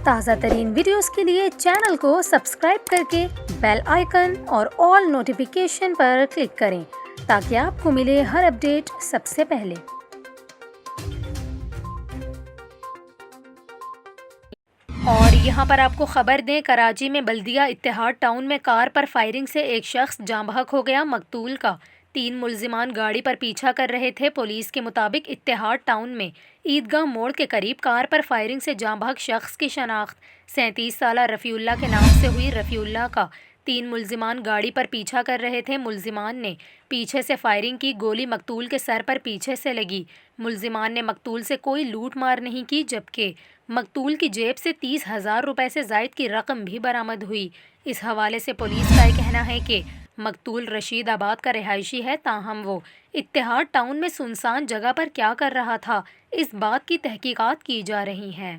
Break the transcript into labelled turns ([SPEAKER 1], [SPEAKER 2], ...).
[SPEAKER 1] تازہ ترین ویڈیوز کے لیے چینل کو سبسکرائب کر کے بیل آئیکن اور آل نوٹیفیکیشن پر کلک کریں تاکہ آپ کو ملے ہر اپڈیٹ سب سے پہلے۔ اور یہاں پر آپ کو خبر دیں، کراچی میں بلدیہ اتحاد ٹاؤن میں کار پر فائرنگ سے ایک شخص جاں بحق ہو گیا۔ مقتول کا 3 ملزمان گاڑی پر پیچھا کر رہے تھے۔ پولیس کے مطابق اتحاد ٹاؤن میں عیدگاہ موڑ کے قریب کار پر فائرنگ سے جاں بحق شخص کی شناخت 37 سالہ رفیع اللہ کے نام سے ہوئی۔ رفیع اللہ کا 3 ملزمان گاڑی پر پیچھا کر رہے تھے۔ ملزمان نے پیچھے سے فائرنگ کی، گولی مقتول کے سر پر پیچھے سے لگی۔ ملزمان نے مقتول سے کوئی لوٹ مار نہیں کی، جبکہ مقتول کی جیب سے 30,000 روپے سے زائد کی رقم بھی برآمد ہوئی۔ اس حوالے سے پولیس کا یہ کہنا ہے کہ مقتول رشید آباد کا رہائشی ہے، تاہم وہ اتحاد ٹاؤن میں سنسان جگہ پر کیا کر رہا تھا، اس بات کی تحقیقات کی جا رہی ہیں۔